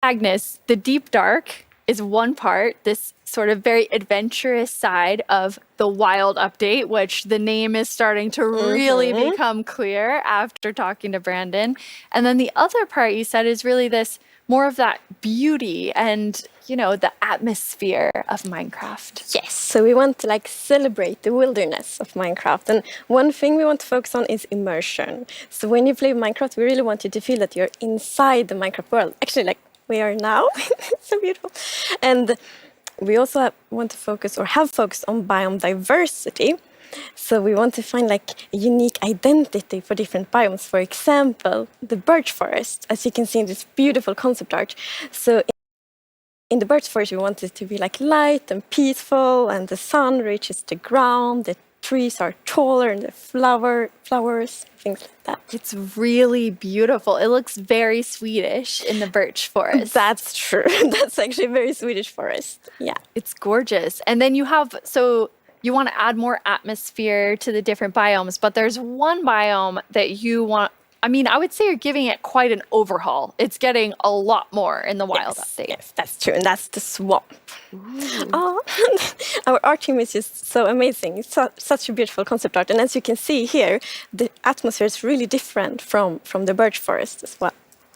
Agnes, the deep dark is one part, this sort of very adventurous side of the wild update, which the name is starting to really become clear after talking to Brandon. And then the other part you said is really this more of that beauty and, the atmosphere of Minecraft. Yes, so we want to celebrate the wilderness of Minecraft. And one thing we want to focus on is immersion. So when you play Minecraft, we really want you to feel that you're inside the Minecraft world. Actually, like we are now. It's so beautiful. And we also want to focus or have focused on biome diversity. So we want to find a unique identity for different biomes. For example, the birch forest, as you can see in this beautiful concept art. So in the birch forest, we want it to be light and peaceful, and the sun reaches the ground. The trees are taller, and the flowers, things like that. It's really beautiful. It looks very Swedish in the birch forest. That's true. That's actually a very Swedish forest. Yeah. It's gorgeous. And then you want to add more atmosphere to the different biomes, but there's one biome that you want. I would say you're giving it quite an overhaul. It's getting a lot more in the wild update. Yes, that's true. And that's the swamp. Oh, our art team is just so amazing. It's such a beautiful concept art. And as you can see here, the atmosphere is really different from the birch forest as well.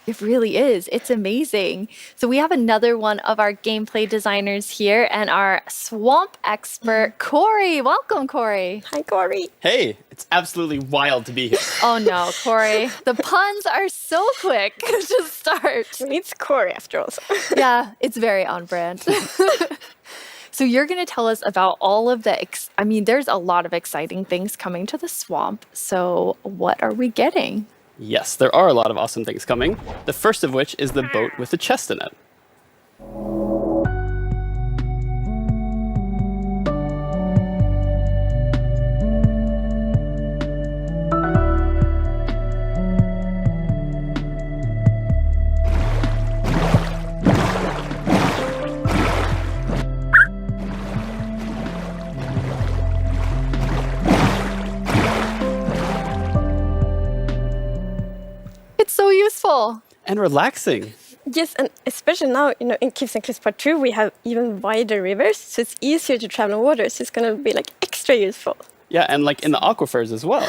It really is. It's amazing. So we have another one of our gameplay designers here and our swamp expert, Corey. Welcome, Corey. Hi, Corey. Hey, it's absolutely wild to be here. Oh no, Corey. The puns are so quick to start. It's Corey after all. Yeah, it's very on brand. So you're going to tell us about all of there's a lot of exciting things coming to the swamp. So what are we getting? Yes, there are a lot of awesome things coming. The first of which is the boat with the chest in it. So useful. And relaxing. Yes, and especially now, in Incase Part 2, we have even wider rivers, so it's easier to travel on water, so it's going to be extra useful. Yeah, and in the aquifers as well.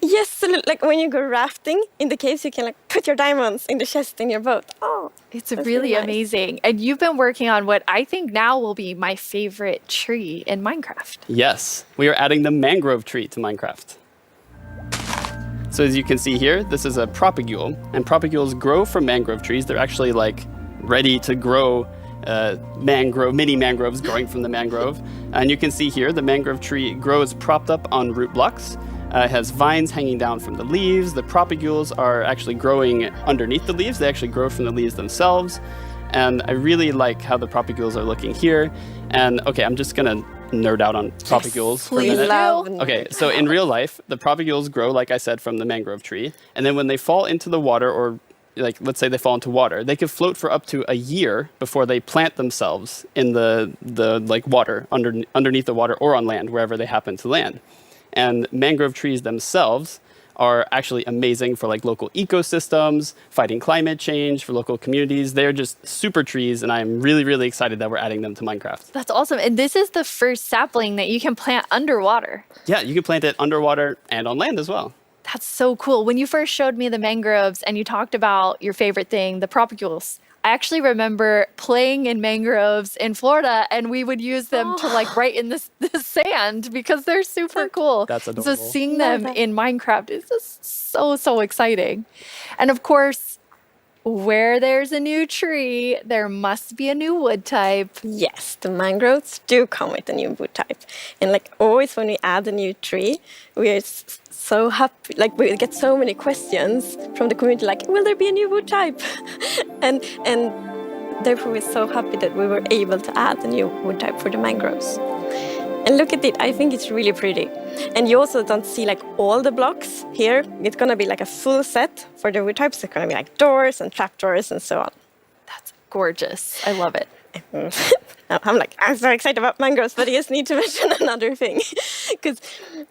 Yes, so when you go rafting in the caves, you can put your diamonds in the chest in your boat. Oh, it's really nice. Amazing. And you've been working on what I think now will be my favorite tree in Minecraft. Yes, we are adding the mangrove tree to Minecraft. So as you can see here, this is a propagule, and propagules grow from mangrove trees. They're actually ready to grow mini mangroves growing from the mangrove. And you can see here, the mangrove tree grows propped up on root blocks. It has vines hanging down from the leaves. The propagules are actually growing underneath the leaves. They actually grow from the leaves themselves. And I really like how the propagules are looking here. And okay, I'm just gonna nerd out on propagules for a minute. Okay, so in real life, the propagules grow, like I said, from the mangrove tree. And then when they fall into the water, or let's say they fall into water, they could float for up to a year before they plant themselves in the water, underneath the water or on land, wherever they happen to land. And mangrove trees themselves are actually amazing for local ecosystems, fighting climate change, for local communities. They're just super trees, and I'm really, really excited that we're adding them to Minecraft. That's awesome. And this is the first sapling that you can plant underwater. Yeah, you can plant it underwater and on land as well. That's so cool. When you first showed me the mangroves and you talked about your favorite thing, the propagules, I actually remember playing in mangroves in Florida, and we would use them to write in the sand because they're super cool. That's adorable. So seeing them in Minecraft is just so exciting. And of course, where there's a new tree, there must be a new wood type. Yes, the mangroves do come with a new wood type. And always when we add a new tree, we are so happy. We get so many questions from the community, will there be a new wood type? and therefore we're so happy that we were able to add a new wood type for the mangroves. And look at it, I think it's really pretty. And you also don't see all the blocks here. It's gonna be a full set for the wood types. It's gonna be doors and trapdoors and so on. That's gorgeous. I love it. I'm so excited about mangroves, but I just need to mention another thing. Because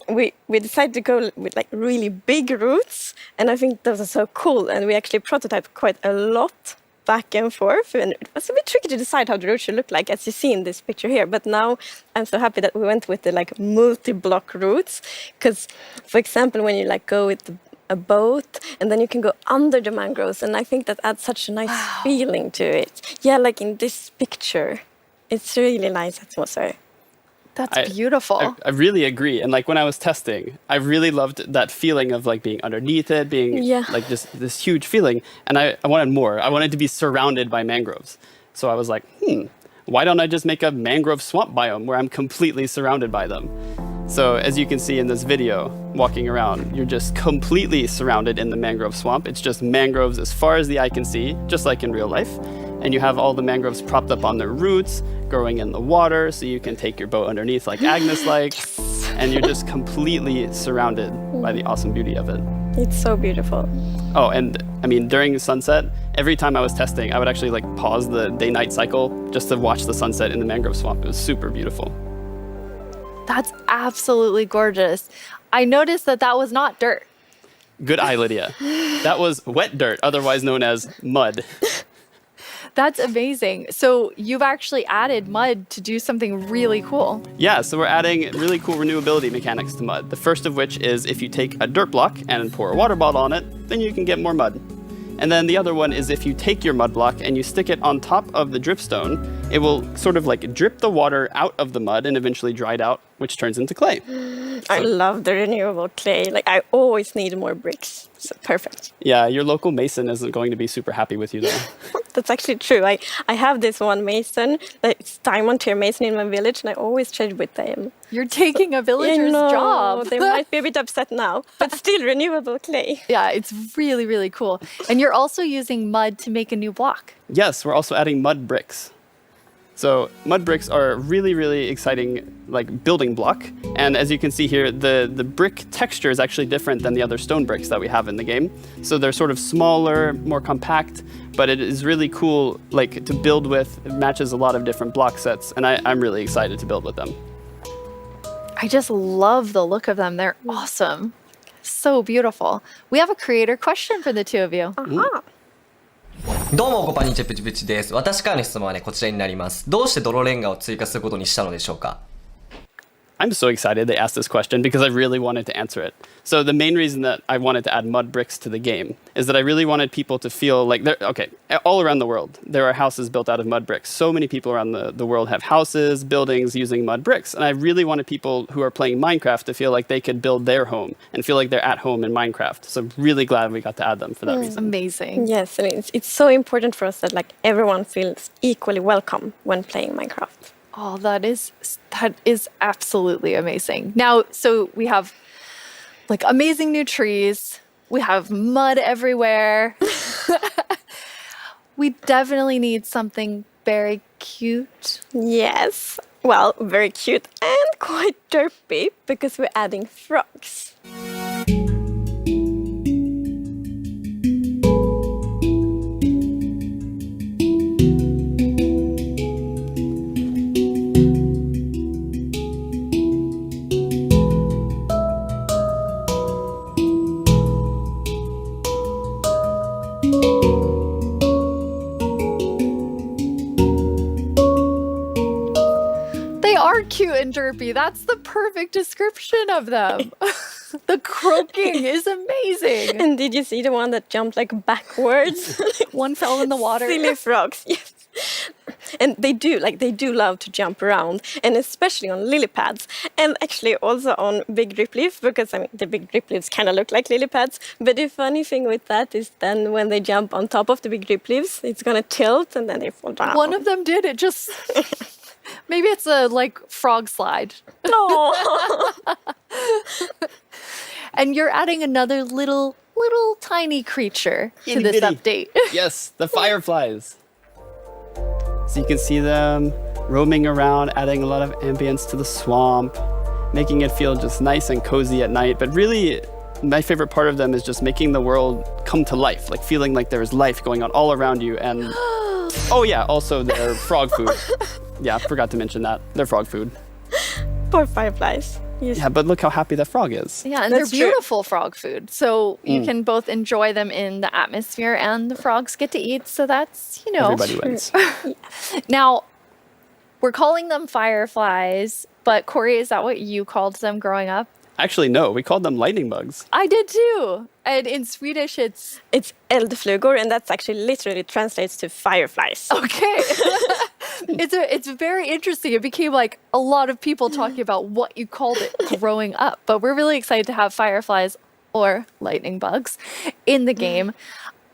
we decided to go with really big roots, and I think those are so cool. And we actually prototype quite a lot back and forth, and it was a bit tricky to decide how the route should look like, as you see in this picture here. But now I'm so happy that we went with the like multi-block routes, because, for example, when you like go with a boat, and then you can go under the mangroves, and I think that adds such a nice feeling to it. Yeah, like in this picture, it's really nice atmosphere. That's beautiful. I really agree. And like when I was testing, I really loved that feeling of like being underneath it, being like just this huge feeling. And I wanted more. I wanted to be surrounded by mangroves. So I was like, why don't I just make a mangrove swamp biome where I'm completely surrounded by them? So as you can see in this video, walking around, you're just completely surrounded in the mangrove swamp. It's just mangroves as far as the eye can see, just like in real life. And you have all the mangroves propped up on their roots, growing in the water, so you can take your boat underneath like Agnes likes. And you're just completely surrounded by the awesome beauty of it. It's so beautiful. Oh, and I mean, during sunset, every time I was testing, I would actually like pause the day-night cycle just to watch the sunset in the mangrove swamp. It was super beautiful. That's absolutely gorgeous. I noticed that was not dirt. Good eye, Lydia. That was wet dirt, otherwise known as mud. That's amazing. So you've actually added mud to do something really cool. Yeah, so we're adding really cool renewability mechanics to mud. The first of which is if you take a dirt block and pour a water bottle on it, then you can get more mud. And then the other one is if you take your mud block and you stick it on top of the dripstone, it will sort of like drip the water out of the mud and eventually dry it out, which turns into clay. I love the renewable clay. Like, I always need more bricks. So perfect. Yeah, your local mason isn't going to be super happy with you though. That's actually true. I have this one mason, it's diamond tier mason in my village, and I always trade with them. You're taking a villager's job. They might be a bit upset now, but still renewable clay. Yeah, it's really, really cool. And you're also using mud to make a new block. Yes, we're also adding mud bricks. So mud bricks are a really, really exciting like building block. And as you can see here, the brick texture is actually different than the other stone bricks that we have in the game. So they're sort of smaller, more compact, but it is really cool like to build with. It matches a lot of different block sets, and I'm really excited to build with them. I just love the look of them. They're awesome. So beautiful. We have a creator question for the two of you. Uh-huh. どうも、こんにちは、プチプチです。私からの質問はね、こちらになります。どうして泥レンガを追加することにしたのでしょうか？ I'm so excited they asked this question because I really wanted to answer it. So the main reason that I wanted to add mud bricks to the game is that I really wanted people to feel like all around the world, there are houses built out of mud bricks. So many people around the world have houses, buildings using mud bricks. And I really wanted people who are playing Minecraft to feel like they could build their home and feel like they're at home in Minecraft. So I'm really glad we got to add them for that reason. Amazing. Yes, and it's so important for us that like everyone feels equally welcome when playing Minecraft. Oh, that is absolutely amazing. Now, so we have like amazing new trees. We have mud everywhere. We definitely need something very cute. Yes, well, very cute and quite derpy because we're adding frogs. They are cute and derpy. That's the perfect description of them. The croaking is amazing. And did you see the one that jumped like backwards? One fell in the water. Silly frogs, yes. And they do love to jump around, and especially on lily pads, and actually also on big drip leaf, because I mean the big drip leaves kind of look like lily pads. But the funny thing with that is then when they jump on top of the big drip leaves, it's gonna tilt and then they fall down. One of them did. It just maybe it's a like frog slide. No. And you're adding another little tiny creature to this update. Yes, the fireflies. So you can see them roaming around, adding a lot of ambience to the swamp, making it feel just nice and cozy at night. But really, my favorite part of them is just making the world come to life, like feeling like there is life going on all around you. And oh yeah, also their frog food. Yeah, I forgot to mention that. They're frog food. Poor fireflies. Yeah, but look how happy that frog is. Yeah, and That's they're true. beautiful frog food. So you can both enjoy them in the atmosphere and the frogs get to eat. So that's, Everybody wins. Now, we're calling them fireflies, but Corey, is that what you called them growing up? Actually, no, we called them lightning bugs. I did too. And in Swedish, it's It's eldflugor, and that's actually literally translates to fireflies. okay. It's very interesting. It became like a lot of people talking about what you called it growing up. But we're really excited to have fireflies or lightning bugs in the game.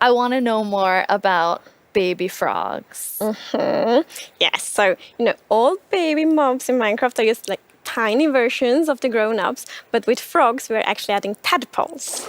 I want to know more about baby frogs. Yes, so all baby mobs in Minecraft are just like tiny versions of the grown-ups, but with frogs we're actually adding tadpoles.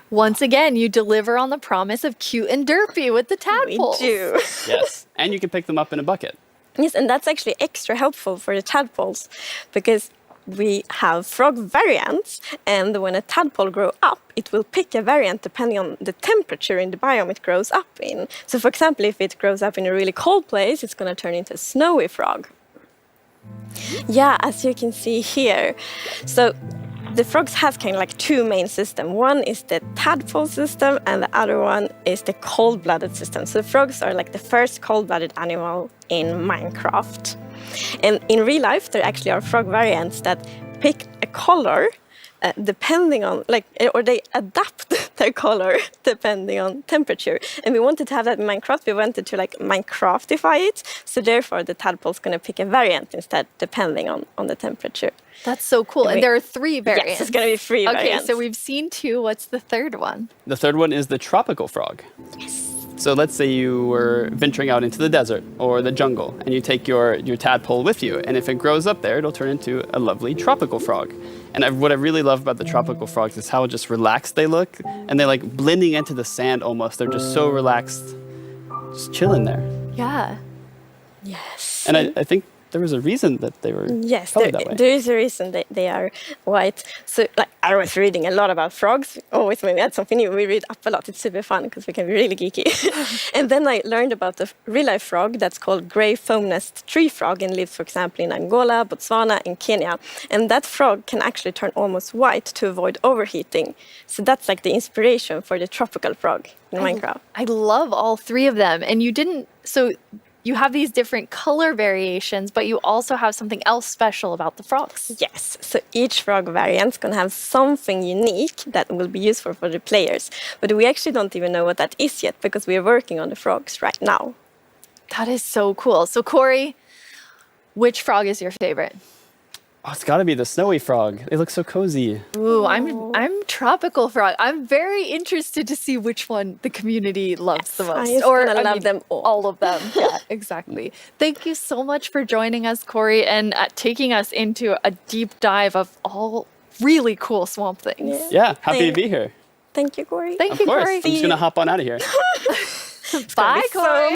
Once again, you deliver on the promise of cute and derpy with the tadpoles. We do. Yes. And you can pick them up in a bucket. Yes, and that's actually extra helpful for the tadpoles because we have frog variants, and when a tadpole grows up, it will pick a variant depending on the temperature in the biome it grows up in. So, for example, if it grows up in a really cold place, it's going to turn into a snowy frog. Yeah, as you can see here. So, the frogs have kind of like two main systems. One is the tadpole system, and the other one is the cold-blooded system. So, frogs are like the first cold-blooded animal in Minecraft. And in real life, there actually are frog variants that pick a color depending on, or they adapt their color depending on temperature. And we wanted to have that in Minecraft. We wanted to Minecraftify it. So therefore, the tadpole's going to pick a variant instead, depending on the temperature. That's so cool. And there are 3 variants. Yes, it's going to be 3 variants. Okay, so we've seen 2. What's the third one? The third one is the tropical frog. Yes. So let's say you were venturing out into the desert or the jungle and you take your tadpole with you. And if it grows up there, it'll turn into a lovely tropical frog. And what I really love about the tropical frogs is how just relaxed they look. And they're like blending into the sand almost. They're just so relaxed, just chilling there. Yeah. Yes. And I think there was a reason that they were Yes, colored that way. there is a reason they are white. So, I was reading a lot about frogs. Always when we had something new, we read up a lot. It's super fun because we can be really geeky. And then I learned about the real-life frog that's called gray foam nest tree frog and lives, for example, in Angola, Botswana, and Kenya. And that frog can actually turn almost white to avoid overheating. So that's like the inspiration for the tropical frog in Minecraft. I love all 3 of them. And you have these different color variations, but you also have something else special about the frogs. Yes, so each frog variant is going to have something unique that will be useful for the players. But we actually don't even know what that is yet because we are working on the frogs right now. That is so cool. So Corey, which frog is your favorite? Oh, it's got to be the snowy frog. They look so cozy. Ooh, I'm tropical frog. I'm very interested to see which one the community loves the most. I'm gonna love them all. of them. Yeah, exactly. Thank you so much for joining us, Corey, and taking us into a deep dive of all really cool swamp things. Yeah, happy to be here. Thank you, Corey. Thank Of you, course. Corey. I'm just going to hop on out of here. Bye, Corey.